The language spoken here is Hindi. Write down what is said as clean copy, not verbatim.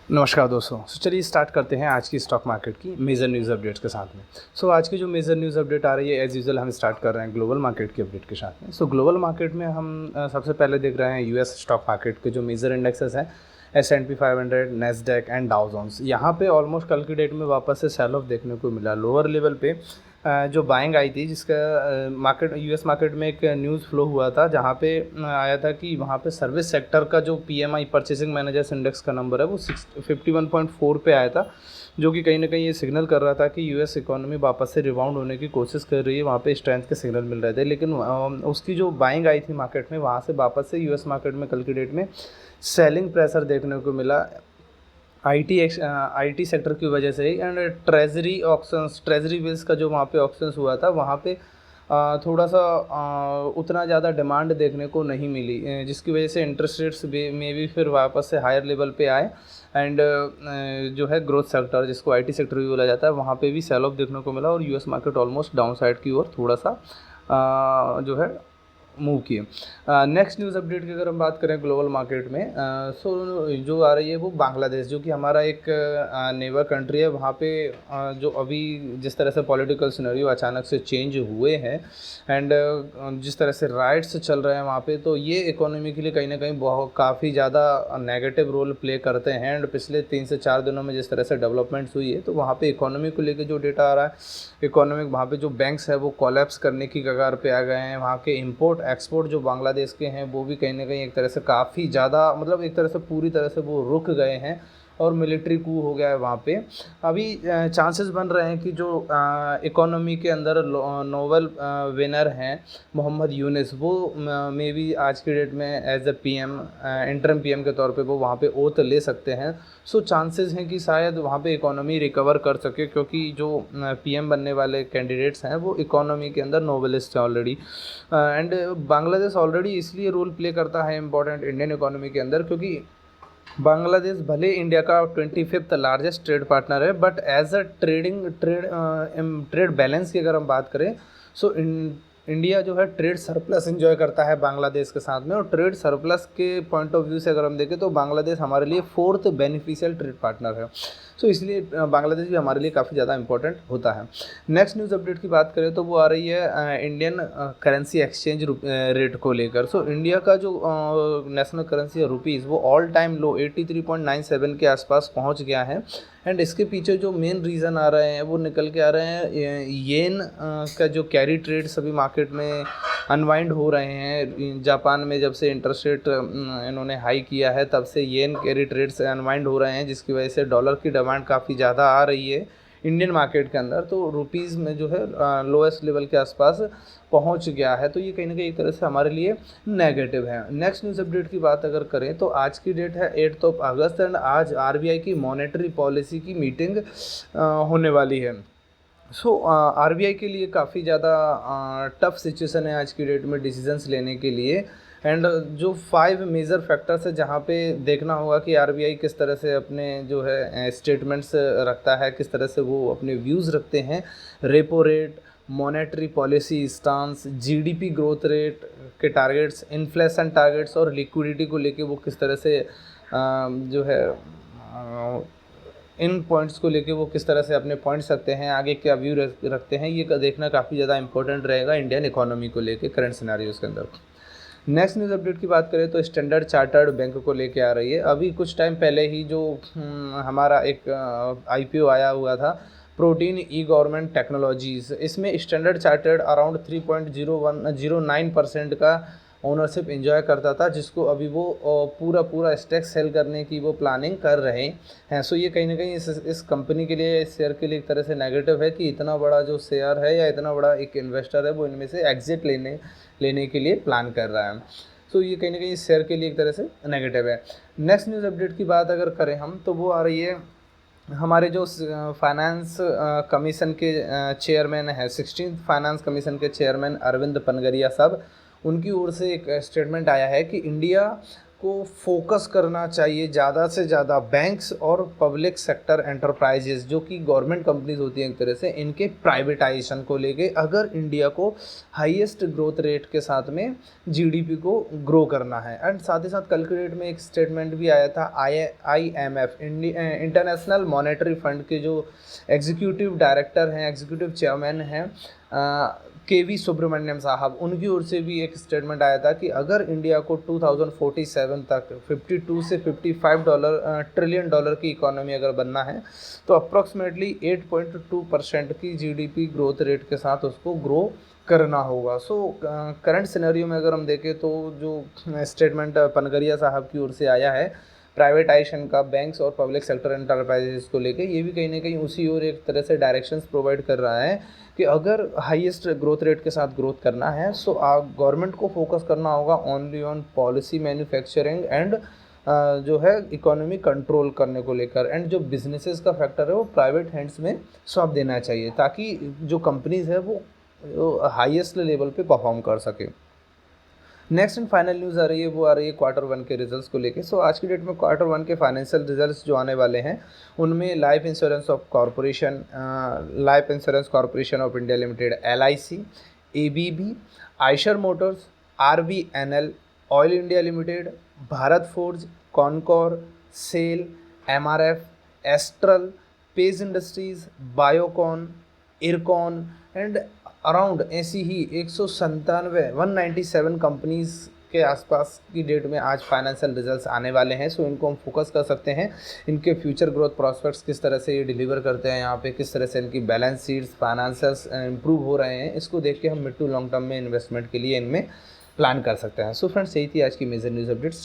नमस्कार दोस्तों। चलिए स्टार्ट करते हैं आज की स्टॉक मार्केट की मेजर न्यूज़ अपडेट्स के साथ में। आज की जो मेजर न्यूज़ अपडेट आ रही है एज़ यूजुअल हम स्टार्ट कर रहे हैं ग्लोबल मार्केट की अपडेट के साथ में। ग्लोबल मार्केट में हम सबसे पहले देख रहे हैं यूएस स्टॉक मार्केट के जो मेजर इंडेक्सेस हैं S&P 500, Nasdaq and Dow Jones. यहाँ पे ऑलमोस्ट कल की डेट में वापस से सेल ऑफ देखने को मिला। लोअर लेवल पे जो बाइंग आई थी, जिसका मार्केट यूएस मार्केट में एक न्यूज़ फ्लो हुआ था, जहाँ पे आया था कि वहाँ पे सर्विस सेक्टर का जो PMI परचेसिंग मैनेजर्स इंडेक्स का नंबर है वो 51.4 पे आया था, जो कि कहीं ना कहीं ये सिग्नल कर रहा था कि यूएस इकोनॉमी वापस से रिबाउंड होने की कोशिश कर रही है। वहाँ पे स्ट्रेंथ के सिग्नल मिल रहे थे, लेकिन उसकी जो बाइंग आई थी मार्केट में, वहाँ से वापस से यूएस मार्केट में कल की डेट में सेलिंग प्रेशर देखने को मिला आईटी सेक्टर की वजह से ही। एंड ट्रेजरी बिल्स का जो वहाँ पे ऑक्शंस हुआ था, वहाँ पे थोड़ा सा उतना ज़्यादा डिमांड देखने को नहीं मिली, जिसकी वजह से इंटरेस्ट रेट्स में भी फिर वापस से हायर लेवल पे आए। एंड जो है ग्रोथ सेक्टर, जिसको आईटी सेक्टर भी बोला जाता है, वहाँ पे भी सेल ऑफ देखने को मिला और US market almost down side की ओर थोड़ा सा जो है मूव किए। नेक्स्ट न्यूज़ अपडेट की अगर हम बात करें ग्लोबल मार्केट में, जो आ रही है वो बांग्लादेश, जो कि हमारा एक नेबर कंट्री है। वहाँ पे जो अभी जिस तरह से पॉलिटिकल सिनेरियो अचानक से चेंज हुए हैं एंड जिस तरह से राइट्स चल रहे हैं वहाँ पे, तो ये इकोनॉमी के लिए कहीं ना कहीं बहुत काफ़ी ज़्यादा नेगेटिव रोल प्ले करते हैं। एंड पिछले 3 से 4 दिनों में जिस तरह से डेवलपमेंट्स हुई है, तो वहाँ पे इकोनॉमी को लेकर जो डेटा आ रहा है, इकोनॉमिक वहाँ पे जो बैंक्स है वो कोलैप्स करने की कगार पे आ गए हैं। वहाँ के इंपोर्ट एक्सपोर्ट जो बांग्लादेश के हैं वो भी कहीं ना कहीं एक तरह से काफ़ी ज़्यादा, मतलब एक तरह से पूरी तरह से वो रुक गए हैं और मिलिट्री कू हो गया है वहाँ पे। अभी चांसेस बन रहे हैं कि जो इकोनॉमी के अंदर नोबल विनर हैं मोहम्मद यूनिस, वो मे बी आज की डेट में as a PM, interim PM के तौर पे वो वहाँ पे ओथ ले सकते हैं। चांसेस हैं कि शायद वहाँ पे इकोनॉमी रिकवर कर सके, क्योंकि जो पीएम बनने वाले कैंडिडेट्स हैं वो इकोनॉमी के अंदर नोबलिस्ट हैं ऑलरेडी। एंड बांग्लादेश ऑलरेडी इसलिए रोल प्ले करता है इंपॉर्टेंट इंडियन इकोनॉमी के अंदर, क्योंकि बांग्लादेश भले इंडिया का 25th लार्जेस्ट ट्रेड पार्टनर है, but as a trade balance की अगर हम बात करें, इंडिया जो है ट्रेड सरप्लस एंजॉय करता है बांग्लादेश के साथ में। और ट्रेड सरप्लस के पॉइंट ऑफ व्यू से अगर हम देखें तो बांग्लादेश हमारे लिए 4th बेनिफिशियल ट्रेड पार्टनर है। इसलिए बांग्लादेश भी हमारे लिए काफ़ी ज़्यादा इंपॉर्टेंट होता है। नेक्स्ट न्यूज़ अपडेट की बात करें तो वो आ रही है इंडियन करेंसी एक्सचेंज रेट को लेकर। इंडिया का जो नेशनल करेंसी है रुपीज़, वो ऑल टाइम लो 83.97 के आसपास पहुंच गया है। एंड इसके पीछे जो मेन रीज़न आ रहे हैं वो निकल के आ रहे हैं येन का जो कैरी ट्रेड सभी मार्केट में अनवाइंड हो रहे हैं। जापान में जब से इंटरेस्ट रेट इन्होंने हाई किया है, तब से येन कैरी ट्रेड से अनवाइंड हो रहे हैं, जिसकी वजह से डॉलर की डिमांड काफ़ी ज़्यादा आ रही है इंडियन मार्केट के अंदर। तो रुपीज़ में जो है लोएस्ट लेवल के आसपास पहुंच गया है। तो ये कहीं ना कहीं एक तरह से हमारे लिए नेगेटिव है। नेक्स्ट न्यूज़ अपडेट की बात अगर करें तो आज की डेट है 8 अगस्त एंड आज आरबीआई की मॉनेटरी पॉलिसी की मीटिंग होने वाली है। आरबीआई के लिए काफ़ी ज़्यादा टफ सिचुएशन है आज की डेट में डिसीजंस लेने के लिए। एंड जो 5 मेजर फैक्टर्स है जहाँ पे देखना होगा कि आरबीआई किस तरह से अपने जो है स्टेटमेंट्स रखता है, किस तरह से वो अपने व्यूज़ रखते हैं। Repo rate, monetary policy stance, GDP growth rate के टारगेट्स, इन्फ्लेशन टारगेट्स और लिक्विडिटी को लेके वो किस तरह से जो है इन पॉइंट्स को लेके वो किस तरह से अपने पॉइंट्स रखते हैं, आगे क्या व्यू रखते हैं, ये देखना काफ़ी ज़्यादा इंपॉर्टेंट रहेगा इंडियन इकोनॉमी को लेके करंट सिनेरियोज़ के अंदर। नेक्स्ट न्यूज़ अपडेट की बात करें तो स्टैंडर्ड चार्टर्ड बैंक को लेके आ रही है। अभी कुछ टाइम पहले ही जो हमारा एक आईपीओ आया हुआ था, प्रोटीन ई गवर्नमेंट टेक्नोलॉजीज़, इसमें स्टैंडर्ड चार्टर्ड अराउंड 3.09% का ओनरशिप एंजॉय करता था, जिसको अभी वो पूरा स्टेक सेल करने की वो प्लानिंग कर रहे हैं। ये कहीं ना कहीं इस कंपनी के लिए, इस शेयर के लिए एक तरह से नेगेटिव है कि इतना बड़ा जो शेयर है या इतना बड़ा एक इन्वेस्टर है वो इनमें से एग्जिट लेने के लिए प्लान कर रहा है। ये कहीं ना कहीं इस शेयर के लिए एक तरह से नेगेटिव है। नेक्स्ट न्यूज़ अपडेट की बात अगर करें हम तो वो आ रही है हमारे जो फाइनेंस कमीशन के चेयरमैन है, 16th फाइनेंस कमीशन के चेयरमैन अरविंद पनगरिया साहब, उनकी ओर से एक स्टेटमेंट आया है कि इंडिया को फोकस करना चाहिए ज़्यादा से ज़्यादा बैंक्स और पब्लिक सेक्टर एंटरप्राइजेज जो कि गवर्नमेंट कंपनीज होती हैं एक तरह से, इनके प्राइवेटाइजेशन को लेके, अगर इंडिया को हाईएस्ट ग्रोथ रेट के साथ में जीडीपी को ग्रो करना है। एंड साथ ही साथ कल के डेट में एक स्टेटमेंट भी आया था, IMF इंटरनेशनल मॉनेटरी फंड के जो एग्जीक्यूटिव डायरेक्टर हैं, एग्जीक्यूटिव चेयरमैन हैं KV सुब्रमण्यम साहब, उनकी ओर से भी एक स्टेटमेंट आया था कि अगर इंडिया को 2047 तक 52 से 55 ट्रिलियन डॉलर की इकोनॉमी अगर बनना है तो अप्रॉक्सीमेटली 8.2% की जीडीपी ग्रोथ रेट के साथ उसको ग्रो करना होगा। सो करंट सिनेरियो में अगर हम देखें तो जो स्टेटमेंट पनगरिया साहब की ओर से आया है प्राइवेटाइजेशन का बैंक्स और पब्लिक सेक्टर एंटरप्राइजेस को लेके, ये भी कहीं ना कहीं उसी ओर एक तरह से डायरेक्शंस प्रोवाइड कर रहा है कि अगर हाईएस्ट ग्रोथ रेट के साथ ग्रोथ करना है सो गवर्नमेंट को फोकस करना होगा only on policy manufacturing and जो है इकोनॉमी कंट्रोल करने को लेकर, एंड जो बिजनेसेस का फैक्टर है वो प्राइवेट हैंड्स में सौंप देना चाहिए ताकि जो कंपनीज है वो हाईएस्ट लेवल पे परफॉर्म कर सके। नेक्स्ट एंड फाइनल न्यूज़ आ रही है, वो आ रही है Q1 के रिजल्ट्स को लेके। सो आज की डेट में Q1 के फाइनेंशियल रिजल्ट्स जो आने वाले हैं उनमें Life Insurance Corporation of India Limited LIC, ABB, Eicher Motors, RVNL, Oil India Limited, Bharat Forge, Concor, SAIL, MRF, Astral, Page Industries, Biocon, Ircon and around ऐसी ही 197 कंपनीज़ के आसपास की डेट में आज फाइनेंशियल रिजल्ट्स आने वाले हैं। सो इनको हम फोकस कर सकते हैं, इनके फ्यूचर ग्रोथ प्रॉस्पेक्ट्स किस तरह से ये डिलीवर करते हैं, यहाँ पे किस तरह से इनकी बैलेंस शीट्स फाइनेंशियल्स इंप्रूव हो रहे हैं, इसको देख के हम मिड टू लॉन्ग टर्म में इन्वेस्टमेंट के लिए इनमें प्लान कर सकते हैं। सो फ्रेंड्स, यही थी आज की मेजर न्यूज़ अपडेट्स।